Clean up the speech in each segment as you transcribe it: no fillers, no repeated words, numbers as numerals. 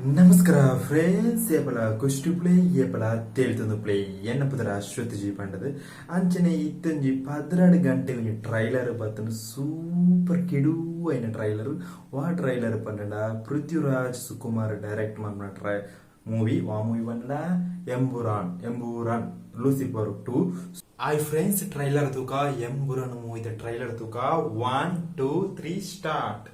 ನಮಸ್ಕಾರ ಫ್ರೆಂಡ್ಸ್ ಏಪಲ ಕುಷ್ಟು ಪ್ಲೇ ಏಪಲ ತೇಳ್ತೊಂದು ಪ್ಲೇ ಎನ್ನ ಪುದರ ಶ್ರುತಿಜಿ ಪಂಡದು ಅಂಚನೆ ಇತ್ತಂಜಿ 16 ಗಂಟೆ ಒಂಜಿ ಟ್ರೈಲರ್ ಬತ್ತನು ಸೂಪರ್ ಕೆಡು అయిన ಟ್ರೈಲರ್ ವಾ ಟ್ರೈಲರ್ ಪಂಡ ಪೃಥ್ವಿರಾಜ್ ಸುಕುಮಾರ್ ಡೈರೆಕ್ಟ್ ಮನ್ನ ಮೂವಿ ವಾ ಮೂವಿ ಪಂಡ ಎಂಬುರಾನ್ ಲೂಸಿಫರ್ 2 ಐ ಫ್ರೆಂಡ್ಸ್ ಟ್ರೈಲರ್ ತೂಕ ಎಂಬುರಾನ್ ಮೂವಿ ಟ್ರೈಲರ್ ತೂಕ 1 2 3 ಸ್ಟಾರ್ಟ್.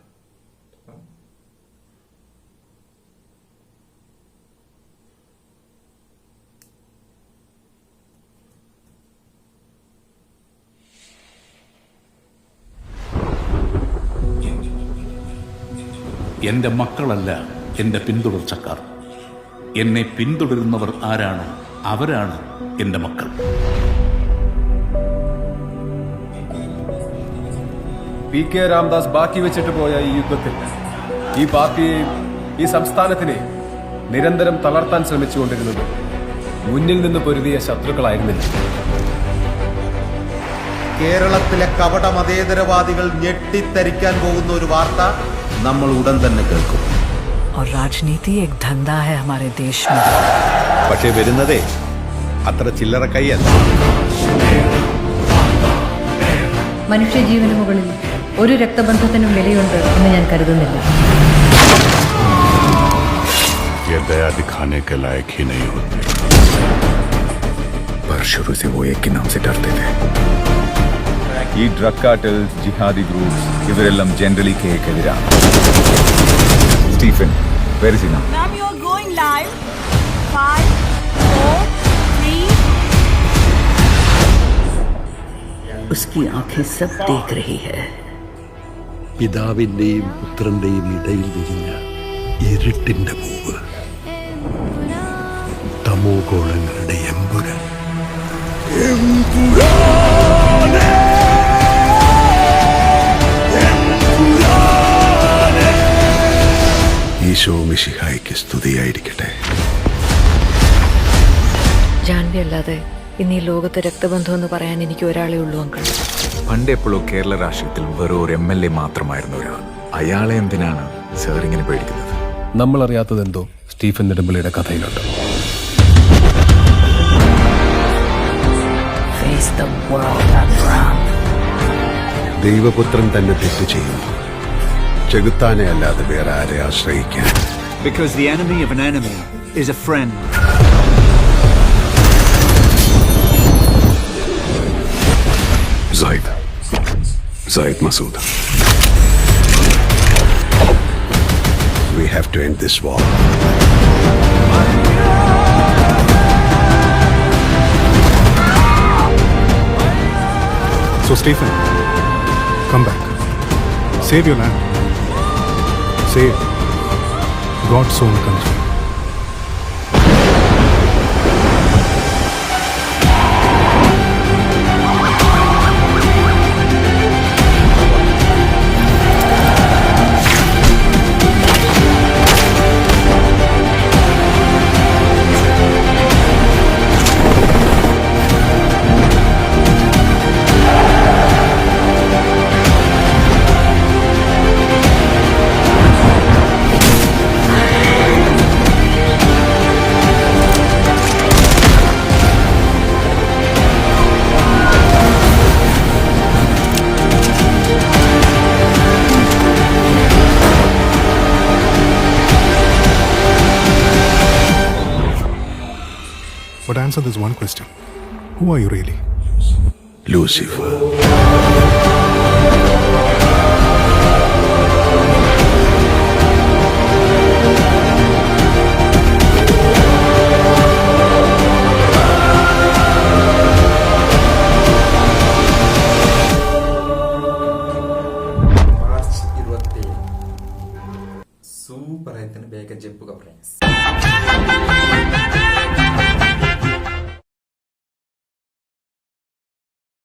എന്റെ മക്കളല്ല എന്റെ പിന്തുടർച്ചക്കാർ. എന്നെ പിന്തുടരുന്നവർ ആരാണ്? അവരാണ് എന്റെ മക്കൾ. പി കെ രാംദാസ് ബാക്കി വെച്ചിട്ട് പോയ ഈ യുദ്ധത്തിൽ ഈ പാർട്ടിയെയും ഈ സംസ്ഥാനത്തിനെയും നിരന്തരം തളർത്താൻ ശ്രമിച്ചുകൊണ്ടിരുന്നത് മുന്നിൽ നിന്ന് പൊരുതിയ ശത്രുക്കളായിരുന്നില്ല. കേരളത്തിലെ കപട മതേതരവാദികൾ ഞെട്ടിത്തരിക്കാൻ പോകുന്ന ഒരു വാർത്ത നമ്മൾ ഉടൻ തന്നെ കേൾക്കും. और राजनीति एक धंधा है हमारे देश में. പക്ഷേ വരുന്നതേ അത്ര ചില്ലറ കൈയല്ല. മനുഷ്യജീവന് മുകളിൽ ഒരു രക്തബന്ധത്തിനും വിലയുണ്ട് എന്ന് ഞാൻ കരുതുന്നില്ല. ये दया दिखाने के लायक ही नहीं होते, पर शुरू से वो एक के नाम से डरते थे. ഈ ഡ്രഗ് കാർട്ടൽസ്, ജിഹാദി ഗ്രൂപ്പ്സ് ഇവരെല്ലാം ജനറലി കേക്കെതിരാണ്. Stephen, where is he now? Ma'am, you are going live. 5, 4, 3. उसकी आंखें सब देख रही है. പിതാവിന്റെയും പുത്രന്റെയും ഇടയിൽ വിരിഞ്ഞ ഇരുട്ടിന്റെ പൂവ്, തമോ ഗോളങ്ങളുടെ എമ്പുരാൻ. ഈശോ മിശിഹായ്ക്ക് സ്തുതിയായിരിക്കട്ടെ. ജാൻവി അല്ലാതെ ഇന്ന് ഈ ലോകത്ത് രക്തബന്ധം എന്ന് പറയാൻ എനിക്ക് ഒരാളേ ഉള്ളൂ അങ്കിൾ. പണ്ടെപ്പോഴോ കേരള രാഷ്ട്രീയത്തിൽ വെറും ഒരു MLA മാത്രമായിരുന്നു ഒരാൾ. അയാളെ എന്തിനാണ് സാർ ഇങ്ങനെ പേടിക്കുന്നത്? നമ്മൾ അറിയാത്തതെന്തോ Stephen നെടുമ്പള്ളിയുടെ കഥയിലുണ്ട്. Face the world and run. ദൈവപുത്രൻ തന്നെ തെറ്റ് ചെയ്യുന്നു. ചെകുത്താനെ അല്ലാതെ വേറെ ആരെ ആശ്രയിക്കാൻ? Because the enemy of an enemy is a friend. Zaid Masood. We have to end this war. So Stephen, come back. Save your land. Save God's own country. But answer this one question. Who are you really? Lucifer. March 27 super ಆಯ್ತಾನೆ ಬೇಗ ಜೆಪ್ಪುಗ friends.